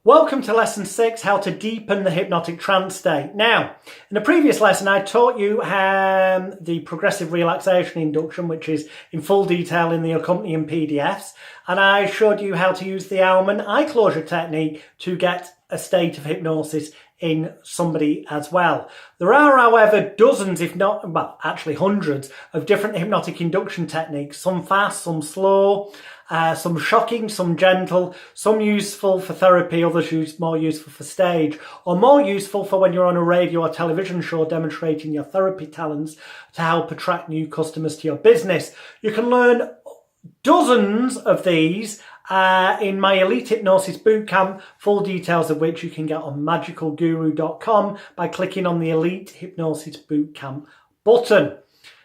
Welcome to lesson 6, how to deepen the hypnotic trance state. Now, in the previous lesson, I taught you the progressive relaxation induction, which is in full detail in the accompanying PDFs. And I showed you how to use the Aumann eye closure technique to get a state of hypnosis in somebody as well. There are, however, dozens, if not, well, actually hundreds of different hypnotic induction techniques, some fast, some slow, some shocking, some gentle, some useful for therapy, others more useful for stage, or more useful for when you're on a radio or television show demonstrating your therapy talents to help attract new customers to your business. You can learn dozens of these in my Elite Hypnosis Bootcamp, full details of which you can get on magicalguru.com by clicking on the Elite Hypnosis Bootcamp button.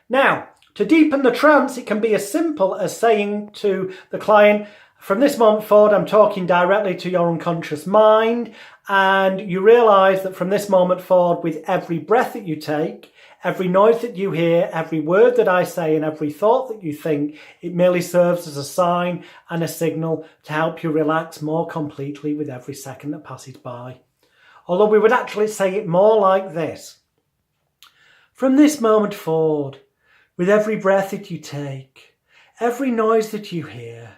Now, to deepen the trance, it can be as simple as saying to the client, from this moment forward, I'm talking directly to your unconscious mind, and you realise that from this moment forward, with every breath that you take, every noise that you hear, every word that I say, and every thought that you think, it merely serves as a sign and a signal to help you relax more completely with every second that passes by. Although we would actually say it more like this. From this moment forward, with every breath that you take, every noise that you hear,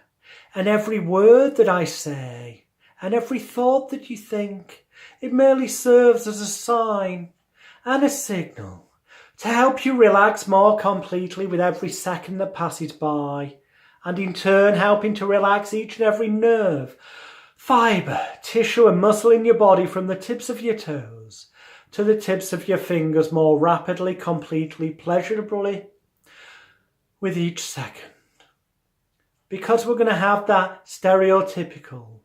and every word that I say, and every thought that you think, it merely serves as a sign and a signal to help you relax more completely with every second that passes by, and in turn helping to relax each and every nerve, fibre, tissue and muscle in your body from the tips of your toes to the tips of your fingers more rapidly, completely, pleasurably with each second. Because we're going to have that stereotypical,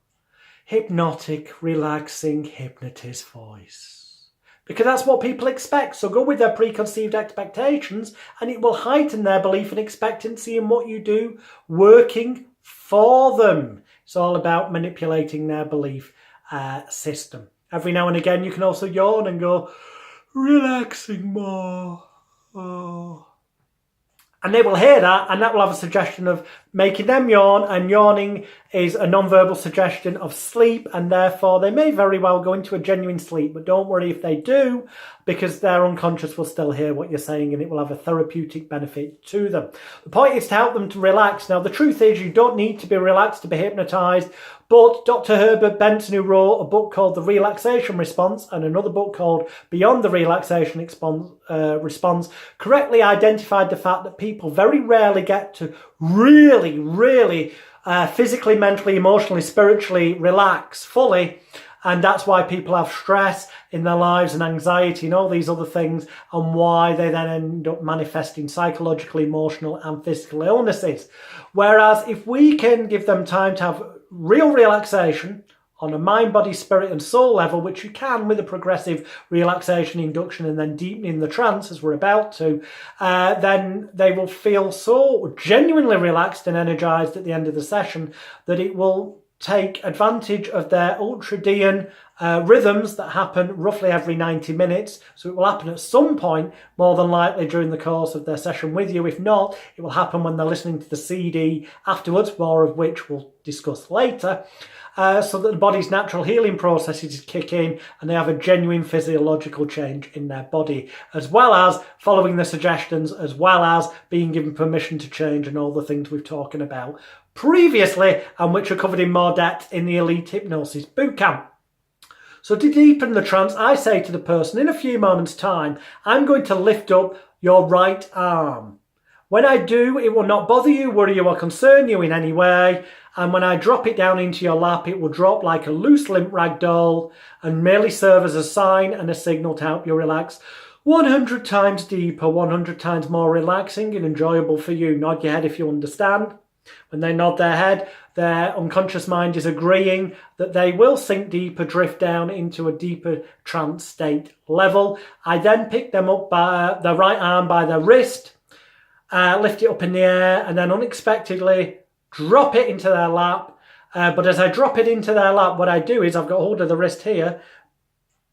hypnotic, relaxing hypnotist voice. Because that's what people expect. So go with their preconceived expectations and it will heighten their belief and expectancy in what you do, working for them. It's all about manipulating their belief system. Every now and again you can also yawn and go, relaxing more. Oh. And they will hear that, and that will have a suggestion of making them yawn, and yawning is a non-verbal suggestion of sleep, and therefore they may very well go into a genuine sleep, but don't worry if they do, because their unconscious will still hear what you're saying, and it will have a therapeutic benefit to them. The point is to help them to relax. Now, the truth is you don't need to be relaxed to be hypnotised, but Dr. Herbert Benson, who wrote a book called The Relaxation Response and another book called Beyond the Relaxation Response, correctly identified the fact that people very rarely get to really physically, mentally, emotionally, spiritually relax fully. And that's why people have stress in their lives and anxiety and all these other things, and why they then end up manifesting psychological, emotional and physical illnesses. Whereas if we can give them time to have real relaxation on a mind, body, spirit and soul level, which you can with a progressive relaxation induction and then deepening the trance as we're about to, then they will feel so genuinely relaxed and energized at the end of the session that it will take advantage of their ultradian rhythms that happen roughly every 90 minutes. So it will happen at some point, more than likely during the course of their session with you. If not, it will happen when they're listening to the CD afterwards, more of which we'll discuss later. So that the body's natural healing processes kick in and they have a genuine physiological change in their body, as well as following the suggestions, as well as being given permission to change and all the things we've talked about previously and which are covered in more depth in the Elite Hypnosis Bootcamp. So to deepen the trance, I say to the person, in a few moments' time, I'm going to lift up your right arm. When I do, it will not bother you, worry you or concern you in any way. And when I drop it down into your lap, it will drop like a loose, limp rag doll and merely serve as a sign and a signal to help you relax 100 times deeper, 100 times more relaxing and enjoyable for you. Nod your head if you understand. When they nod their head, their unconscious mind is agreeing that they will sink deeper, drift down into a deeper trance state level. I then pick them up by their right arm by their wrist, lift it up in the air, and then unexpectedly drop it into their lap. But as I drop it into their lap, what I do is I've got hold of the wrist here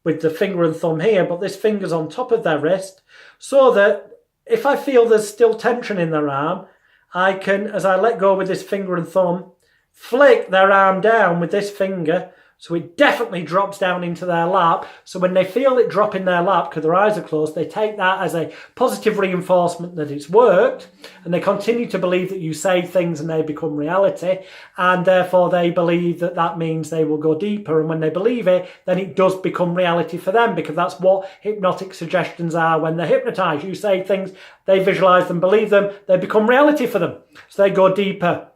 with the finger and thumb here, but this finger's on top of their wrist, so that if I feel there's still tension in their arm, I can, as I let go with this finger and thumb, flick their arm down with this finger, So it definitely drops down into their lap. So when they feel it drop in their lap because their eyes are closed, they take that as a positive reinforcement that it's worked, and they continue to believe that you say things and they become reality, and therefore they believe that that means they will go deeper, and when they believe it, then it does become reality for them, because that's what hypnotic suggestions are. When they're hypnotized, you say things, they visualize them, believe them, they become reality for them. So they go deeper.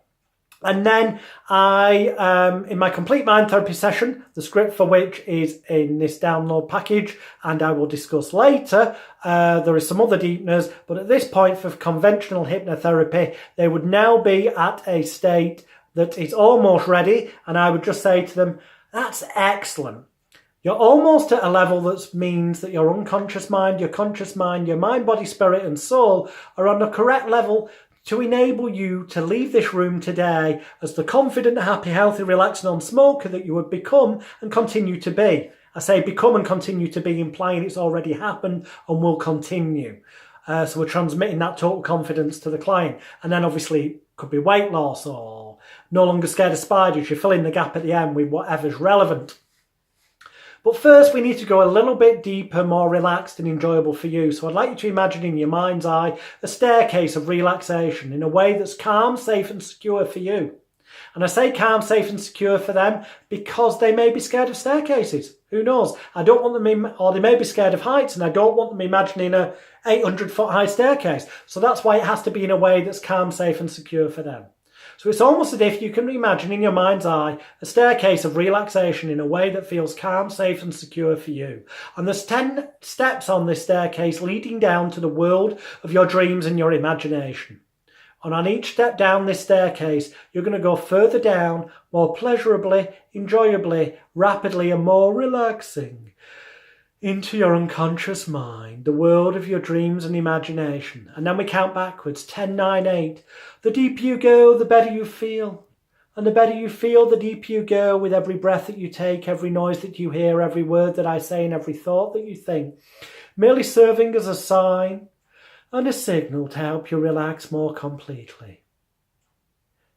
And then in my complete mind therapy session, the script for which is in this download package, and I will discuss later, there is some other deepeners, but at this point for conventional hypnotherapy, they would now be at a state that is almost ready, and I would just say to them, that's excellent. You're almost at a level that means that your unconscious mind, your conscious mind, your mind, body, spirit and soul are on the correct level to enable you to leave this room today as the confident, happy, healthy, relaxed non-smoker that you would become and continue to be. I say become and continue to be, implying it's already happened and will continue. So we're transmitting that total confidence to the client. And then obviously it could be weight loss or no longer scared of spiders. You fill in the gap at the end with whatever's relevant. But first, we need to go a little bit deeper, more relaxed and enjoyable for you. So I'd like you to imagine in your mind's eye a staircase of relaxation in a way that's calm, safe and secure for you. And I say calm, safe and secure for them because they may be scared of staircases. Who knows? I don't want them, or they may be scared of heights, and I don't want them imagining a 800-foot high staircase. So that's why it has to be in a way that's calm, safe and secure for them. So it's almost as if you can imagine in your mind's eye a staircase of relaxation in a way that feels calm, safe and secure for you. And there's 10 steps on this staircase leading down to the world of your dreams and your imagination. And on each step down this staircase, you're going to go further down, more pleasurably, enjoyably, rapidly and more relaxing into your unconscious mind, the world of your dreams and imagination. And then we count backwards, 10, 9, 8. The deeper you go, the better you feel. And the better you feel, the deeper you go with every breath that you take, every noise that you hear, every word that I say and every thought that you think, merely serving as a sign and a signal to help you relax more completely.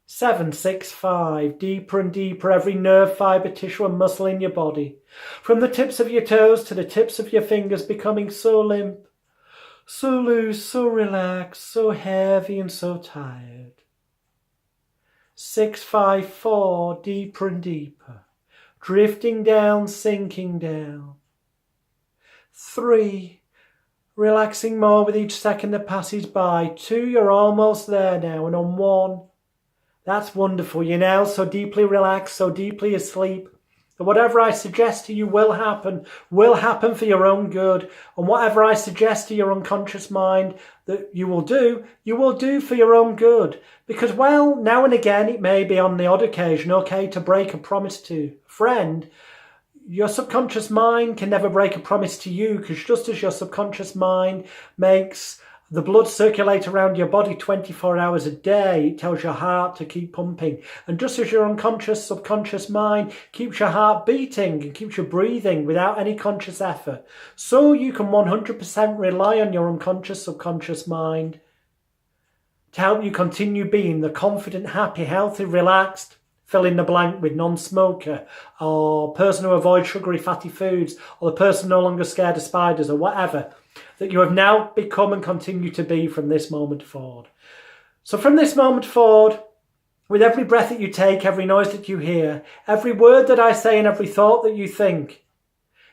7, 6, 5, deeper and deeper, every nerve, fibre, tissue and muscle in your body, from the tips of your toes to the tips of your fingers, becoming so limp, so loose, so relaxed, so heavy and so tired. 6, 5, 4, deeper and deeper, drifting down, sinking down. 3, relaxing more with each second that passes by. 2, you're almost there now, and on 1, that's wonderful. You're now so deeply relaxed, so deeply asleep, that whatever I suggest to you will happen for your own good. And whatever I suggest to your unconscious mind that you will do for your own good. Because, well, now and again, it may be on the odd occasion okay to break a promise to a friend. Your subconscious mind can never break a promise to you, because just as your subconscious mind makes the blood circulate around your body 24 hours a day, it tells your heart to keep pumping. And just as your unconscious, subconscious mind keeps your heart beating and keeps you breathing without any conscious effort, so you can 100% rely on your unconscious, subconscious mind to help you continue being the confident, happy, healthy, relaxed, fill in the blank with non-smoker, or person who avoids sugary, fatty foods, or the person no longer scared of spiders, or whatever that you have now become and continue to be from this moment forward. So from this moment forward, with every breath that you take, every noise that you hear, every word that I say and every thought that you think,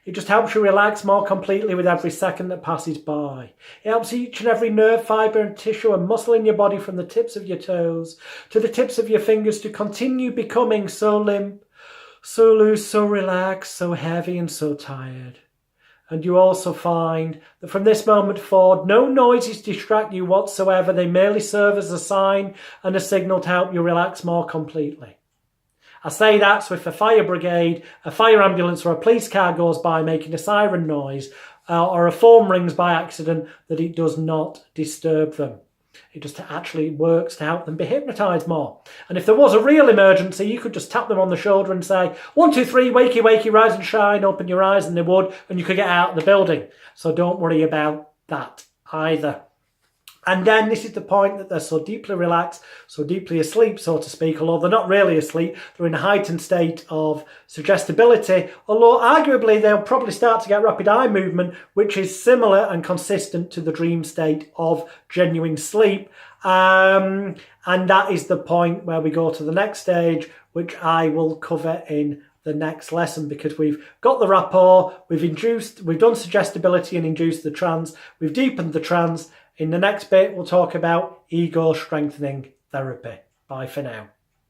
it just helps you relax more completely with every second that passes by. It helps each and every nerve, fibre and tissue and muscle in your body, from the tips of your toes to the tips of your fingers, to continue becoming so limp, so loose, so relaxed, so heavy and so tired. And you also find that from this moment forward, no noises distract you whatsoever. They merely serve as a sign and a signal to help you relax more completely. I say that so if a fire brigade, a fire ambulance or a police car goes by making a siren noise, or a phone rings by accident, that it does not disturb them. It just actually works to help them be hypnotised more. And if there was a real emergency, you could just tap them on the shoulder and say, 1, 2, 3, wakey, wakey, rise and shine, open your eyes, and they would, and you could get out of the building. So don't worry about that either. And then this is the point that they're so deeply relaxed, so deeply asleep, so to speak, although they're not really asleep, they're in a heightened state of suggestibility, although arguably they'll probably start to get rapid eye movement, which is similar and consistent to the dream state of genuine sleep. And that is the point where we go to the next stage, which I will cover in the next lesson, because we've got the rapport, we've done suggestibility and induced the trance, we've deepened the trance. In the next bit, we'll talk about ego strengthening therapy. Bye for now.